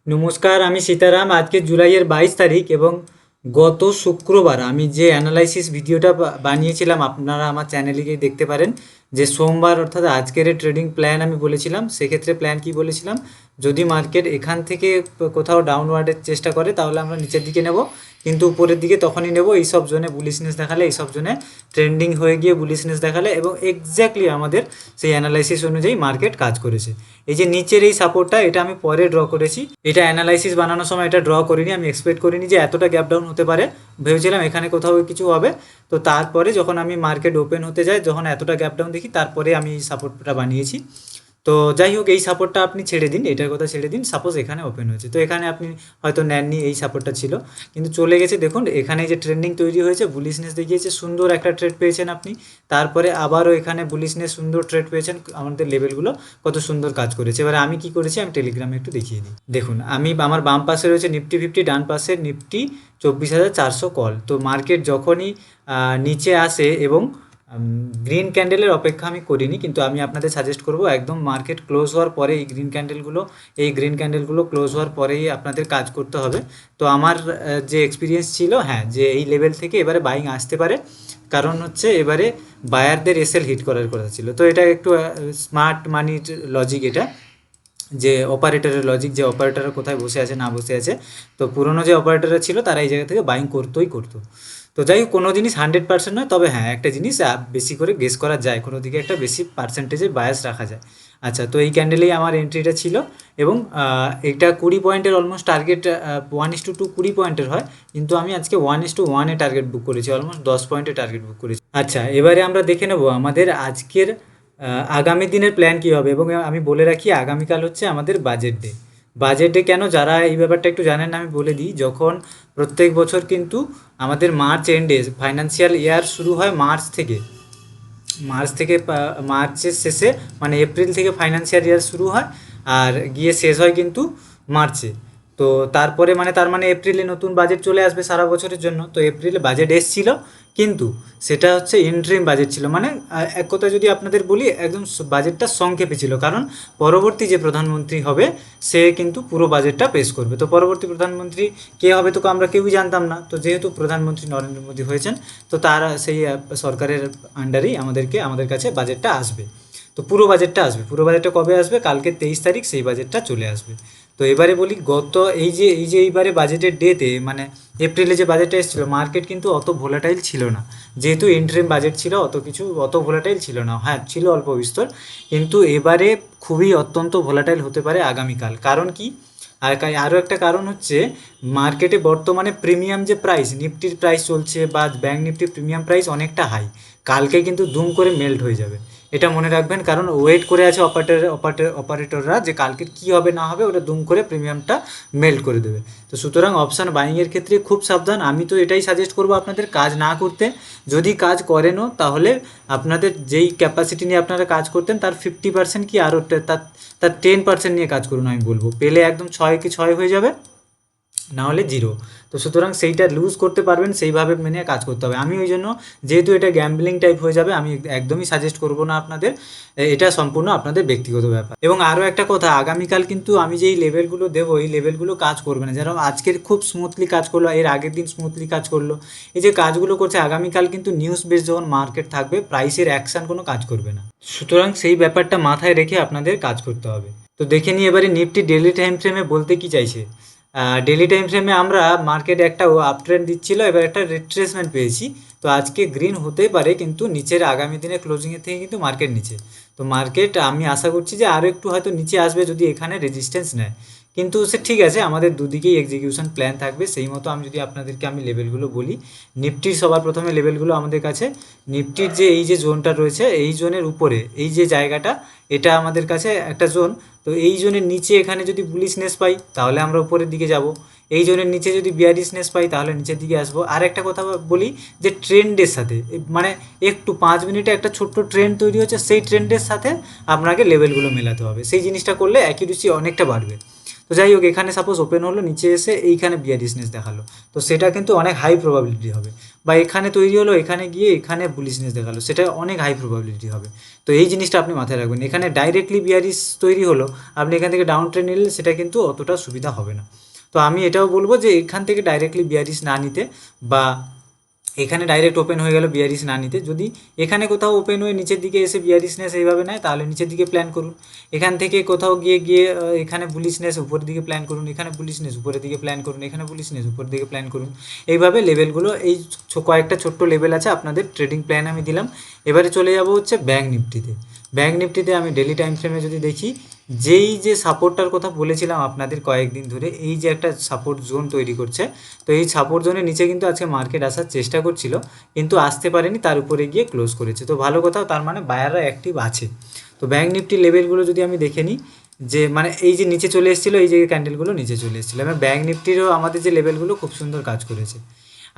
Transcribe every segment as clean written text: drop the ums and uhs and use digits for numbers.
নমস্কার, আমি সীতারাম। আজকে জুলাইয়ের 22 তারিখ এবং গত শুক্রবার আমি যে অ্যানালাইসিস ভিডিওটা বানিয়েছিলাম, আপনারা আমার চ্যানেলে গিয়ে দেখতে পারেন। যে সোমবার অর্থাৎ আজকের ট্রেডিং প্ল্যান আমি বলেছিলাম, সেক্ষেত্রে প্ল্যান কি বলেছিলাম, যদি মার্কেট এখান থেকে কোথাও ডাউনওয়ার্ডের চেষ্টা করে তাহলে আমরা নিচের দিকে নেব, কিন্তু উপরের দিকে তখনই নেব এইসব জোনে বুলিশনেস দেখালে, এইসব জোনে ট্রেন্ডিং হয়ে গিয়ে বুলিশনেস দেখালে। এবং এক্স্যাক্টলি আমাদের সেই অ্যানালাইসিস অনুযায়ী মার্কেট কাজ করেছে। এই যে নিচের এই সাপোর্টটা, এটা আমি পরে ড্র করেছি, এটা অ্যানালাইসিস বানানোর সময় এটা ড্র করিনি। আমি এক্সপেক্ট করিনি যে এতটা গ্যাপ ডাউন হতে পারে, ভেবেছিলাম এখানে কোথাও কিছু হবে। তো তারপরে যখন আমি মার্কেট ওপেন হতে যাই, যখন এতটা গ্যাপ ডাউন দেখি, তারপরে আমি এই সাপোর্টটা বানিয়েছি। তো যাই হোক, এই সাপোর্টটা আপনি ছেড়ে দিন, এটার কথা ছেড়ে দিন। সাপোজ এখানে ওপেন হয়েছে, তো এখানে আপনি হয়তো নেননি, এই সাপোর্টটা ছিল কিন্তু চলে গেছে। দেখুন এখানে যে ট্রেন্ডিং তৈরি হয়েছে, বুলিশনেস দেখিয়েছে, সুন্দর একটা ট্রেড পেয়েছেন আপনি। তারপরে আবারও এখানে বুলিশনেস, সুন্দর ট্রেড পেয়েছেন। আমাদের লেভেলগুলো কত সুন্দর কাজ করেছে। এবার আমি কি করেছি, আমি টেলিগ্রামে একটু দেখিয়ে দিই। দেখুন, আমি আমার বাম পাশে রয়েছে নিফটি 50, ডান পাশে নিফটি 24,400 কল। তো মার্কেট যখনই নিচে আসে এবং গ্রিন ক্যান্ডেলের অপেক্ষা আমি করিনি, কিন্তু আমি আপনাদের সাজেস্ট করব একদম মার্কেট ক্লোজ হওয়ার পরে এই গ্রিন ক্যান্ডেলগুলো ক্লোজ হওয়ার পরেই আপনাদের কাজ করতে হবে। তো আমার যে এক্সপিরিয়েন্স ছিল, হ্যাঁ, যে এই লেভেল থেকে এবারে বাইং আসতে পারে, কারণ হচ্ছে এবারে বায়ারদের এসএল হিট করার কথা ছিল। তো এটা একটু স্মার্ট মানির লজিক, এটা যে অপারেটরের লজিক, যে অপারেটর কোথায় বসে আছে না বসে আছে। তো পুরনো যে অপারেটররা ছিল তারা এই জায়গা থেকে বাইং করতোই করতো। তো যাই হোক, কোনো জিনিস 100% নয়, তবে হ্যাঁ একটা জিনিস বেশি করে গেস করা যায়, কোনো দিকে একটা বেশি পার্সেন্টেজে বায়াস রাখা যায়। আচ্ছা, তো এই ক্যান্ডেলেই আমার এন্ট্রিটা ছিল এবং এটা 20 পয়েন্টের অলমোস্ট টার্গেট, 1:2 20 পয়েন্টের হয়, কিন্তু আমি আজকে 1:1-এ টার্গেট বুক করেছি, অলমোস্ট 10 পয়েন্টের টার্গেট বুক করেছি। আচ্ছা, এবারে আমরা দেখে নেব আমাদের আজকের আগামী দিনের প্ল্যান কী হবে। এবং আমি বলে রাখি, আগামীকাল হচ্ছে আমাদের বাজেট ডে। বাজেট ডে কেন, যারা এই ব্যাপারটা একটু জানেন না আমি বলে দিই। যখন প্রত্যেক বছর কিন্তু আমাদের মার্চ এন্ডে ফাইন্যান্সিয়াল ইয়ার শুরু হয় মার্চের শেষে, মানে এপ্রিল থেকে ফাইন্যান্সিয়াল ইয়ার শুরু হয় আর গিয়ে শেষ হয় কিন্তু মার্চে। তো তারপরে তার মানে এপ্রিলে নতুন বাজেট চলে আসবে সারা বছরের জন্য। তো এপ্রিলে বাজেট এসছিল, কিন্তু সেটা হচ্ছে ইন্টারিম বাজেট ছিল, মানে এক কথা যদি আপনাদের বলি, একদম বাজেটটা সংক্ষেপে ছিল, কারণ পরবর্তী যে প্রধানমন্ত্রী হবে সে কিন্তু পুরো বাজেটটা পেশ করবে। তো পরবর্তী প্রধানমন্ত্রী কে হবে তো আমরা কেউই জানতাম না। তো যেহেতু প্রধানমন্ত্রী নরেন্দ্র মোদী হয়েছেন, তো তারা সেই সরকারের আন্ডারেই আমাদের কাছে বাজেটটা আসবে। তো পুরো বাজেটটা কবে আসবে, কালকে 23 তারিখ সেই বাজেটটা চলে আসবে। তো এবারে বলি, এই যে এইবারে বাজেটের ডেতে, মানে এপ্রিলে যে বাজেটটা এসেছিলো, মার্কেট কিন্তু অত ভোলাটাইল ছিল না, যেহেতু ইন্টারিম বাজেট ছিল, অত ভোলাটাইল ছিল না। হ্যাঁ, ছিল অল্প বিস্তর, কিন্তু এবারে খুবই অত্যন্ত ভোলাটাইল হতে পারে আগামীকাল। কারণ কি, আরও একটা কারণ হচ্ছে, মার্কেটে বর্তমানে প্রিমিয়াম যে প্রাইস, নিফটির প্রাইস চলছে বা ব্যাঙ্ক নিফটির প্রিমিয়াম প্রাইস অনেকটা হাই, কালকে কিন্তু দুম করে মেল্ট হয়ে যাবে। এটা মনে রাখবেন, কারণ ওয়েট করে আছে অপারেটররা যে কালকে কী হবে না হবে, ওটা দুম করে প্রিমিয়ামটা মেল্ট করে দেবে। তো সুতরাং অপশান বাইংয়ের ক্ষেত্রে খুব সাবধান। আমি তো এটাই সাজেস্ট করবো আপনাদের কাজ না করতে। যদি কাজ করেনও, তাহলে আপনাদের যেই ক্যাপাসিটি নিয়ে আপনারা কাজ করতেন তার 50% কি আরও তার 10% নিয়ে কাজ করুন। আমি বলবো পেলে একদম 6 হয়ে যাবে, না হলে 0। তো সুতরাং সেইটা লুজ করতে পারবেন, সেইভাবে মেনে কাজ করতে হবে। আমি ওই জন্য, যেহেতু এটা গ্যাম্বলিং টাইপ হয়ে যাবে, আমি একদমই সাজেস্ট করব না আপনাদের। এটা সম্পূর্ণ আপনাদের ব্যক্তিগত ব্যাপার। এবং আরও একটা কথা, আগামীকাল কিন্তু আমি যেই লেভেলগুলো দেবো, এই লেভেলগুলো কাজ করবে না। যেরকম আজকের খুব স্মুথলি কাজ করলো, এর আগের দিন স্মুথলি কাজ করলো, এই যে কাজগুলো করছে, আগামীকাল কিন্তু নিউজ বেস যখন মার্কেট থাকবে, প্রাইসের অ্যাকশান কোনো কাজ করবে না। সুতরাং সেই ব্যাপারটা মাথায় রেখে আপনাদের কাজ করতে হবে। তো দেখে নিই এবারে নিফটি ডেলি টাইম ফ্রেমে বলতে কি চাইছে। ডেলি টাইম ফ্রেমে আমরা মার্কেট একটা আপ ট্রেন্ড দিচ্ছিল, এবার একটা রিট্রেসমেন্ট পেয়েছি। তো আজকে গ্রিন হতেই পারে, কিন্তু নিচের আগামী দিনে ক্লোজিংয়ের থেকে কিন্তু মার্কেট নিচে। তো মার্কেট আমি আশা করছি যে আরও একটু হয়তো নিচে আসবে যদি এখানে রেজিস্ট্যান্স নেয়, কিন্তু সে ঠিক আছে, আমাদের দুদিকেই এক্সিকিউশন প্ল্যান থাকবে। সেই মতো আমি যদি আপনাদেরকে লেভেলগুলো বলি, নিফটির সবার প্রথমে লেভেলগুলো আমাদের কাছে, নিফটির যে এই যে জোনটা রয়েছে, এই জোনের উপরে এই যে জায়গাটা, এটা আমাদের কাছে একটা জোন। তো এই জোনের নিচে এখানে যদি বুলিশনেস পাই, তাহলে আমরা উপরের দিকে যাব। এই জোনের নিচে যদি বিয়ারিশনেস পাই, তাহলে নিচের দিকে আসবো। আর একটা কথা বলি, যে ট্রেন্ডের সাথে, মানে একটু 5 মিনিটে একটা ছোট্ট ট্রেন্ড তৈরি হচ্ছে, সেই ট্রেন্ডের সাথে আপনাকে লেভেলগুলো মেলাতে হবে। সেই জিনিসটা করলে অ্যাকিউরেসি অনেকটা বাড়বে। তো যাই হোক, এখানে সাপোজ ওপেন হলো, নিচে এসে এইখানে বিয়ারিশনেস দেখালো, তো সেটা কিন্তু অনেক হাই প্রবাবিলিটি হবে। বা এখানে তৈরি হলো, এখানে গিয়ে এখানে বুলিশনেস দেখালো, সেটা অনেক হাই প্রবাবিলিটি হবে। তো এই জিনিসটা আপনি মাথায় রাখবেন, এখানে ডাইরেক্টলি বিয়ারিশ তৈরি হলো, আপনি এখান থেকে ডাউন ট্রেন্ড নিলে সেটা কিন্তু অতটা সুবিধা হবে না। তো আমি এটাও বলবো যে এখান থেকে ডাইরেক্টলি বিয়ারিশ না নিতে, বা এখানে ডাইরেক্ট ওপেন হয়ে গেল বিয়ারিশ না নিতে, যদি এখানে কোথাও ওপেন হয়ে নিচের দিকে এসে বিয়ারিশনেস এইভাবে নেয় তাহলে নিচের দিকে প্ল্যান করুন। এখান থেকে কোথাও গিয়ে গিয়ে এখানে বুলিশনেস উপরের দিকে প্ল্যান করুন, এখানে বুলিশনেস উপরের দিকে প্ল্যান করুন, এখানে বুলিশনেস উপরের দিকে প্ল্যান করুন। এইভাবে লেভেলগুলো, এই কয়েকটা ছোট্ট লেভেল আছে আপনাদের ট্রেডিং প্ল্যান আমি দিলাম। এবারে চলে যাব হচ্ছে ব্যাঙ্ক নিফটিতে। ব্যাঙ্ক নিফটিতে আমি ডেলি টাইম ফ্রেমে যদি দেখি, যেই যে সাপোর্টটার কথা বলেছিলাম আপনাদের কয়েকদিন ধরে, এই যে একটা সাপোর্ট জোন তৈরি করছে, তো এই সাপোর্ট জোনের নিচে কিন্তু আজকে মার্কেট আসার চেষ্টা করছিল, কিন্তু আসতে পারেনি, তার উপরে গিয়ে ক্লোজ করেছে। তো ভালো কথা, তার মানে বায়াররা অ্যাক্টিভ আছে। তো ব্যাঙ্ক নিফটি লেভেলগুলো যদি আমি দেখে নিই, যে মানে এই যে নিচে চলে এসেছিলো, এই যে ক্যান্ডেলগুলো নিচে চলে এসেছিলো, এবং ব্যাঙ্ক নিফটিরও আমাদের যে লেভেলগুলো খুব সুন্দর কাজ করেছে।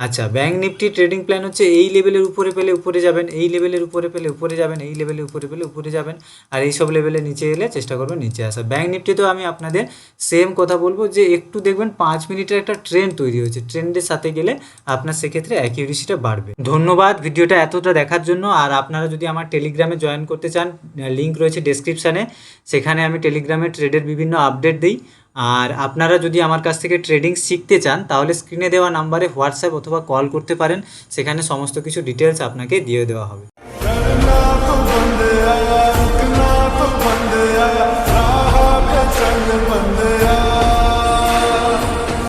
আচ্ছা, ব্যাঙ্ক নিফটি ট্রেডিং প্ল্যান হচ্ছে এই লেভেলের উপরে পেলে উপরে যাবেন, এই লেভেলের উপরে পেলে উপরে যাবেন, এই লেভেলের উপরে পেলে উপরে যাবেন, আর এই সব লেভেলের নিচে এলে চেষ্টা করবেন নিচে আসা। ব্যাঙ্ক নিফটিতেও আমি আপনাদের সেম কথা বলবো, যে একটু দেখবেন 5 মিনিটের একটা ট্রেন্ড তৈরি হয়েছে, ট্রেন্ডের সাথে গেলে আপনার সেক্ষেত্রে অ্যাকিউরেসিটা বাড়বে। ধন্যবাদ ভিডিওটা এতটা দেখার জন্য। আর আপনারা যদি আমার টেলিগ্রামে জয়েন করতে চান, লিঙ্ক রয়েছে ডেসক্রিপশানে, সেখানে আমি টেলিগ্রামে ট্রেডের বিভিন্ন আপডেট দিই। আর আপনারা যদি আমার কাছ থেকে ট্রেডিং শিখতে চান, তাহলে স্ক্রিনে দেওয়া নাম্বারে হোয়াটসঅ্যাপ অথবা কল করতে পারেন, সেখানে সমস্ত কিছু ডিটেলস আপনাকে দিয়ে দেওয়া হবে।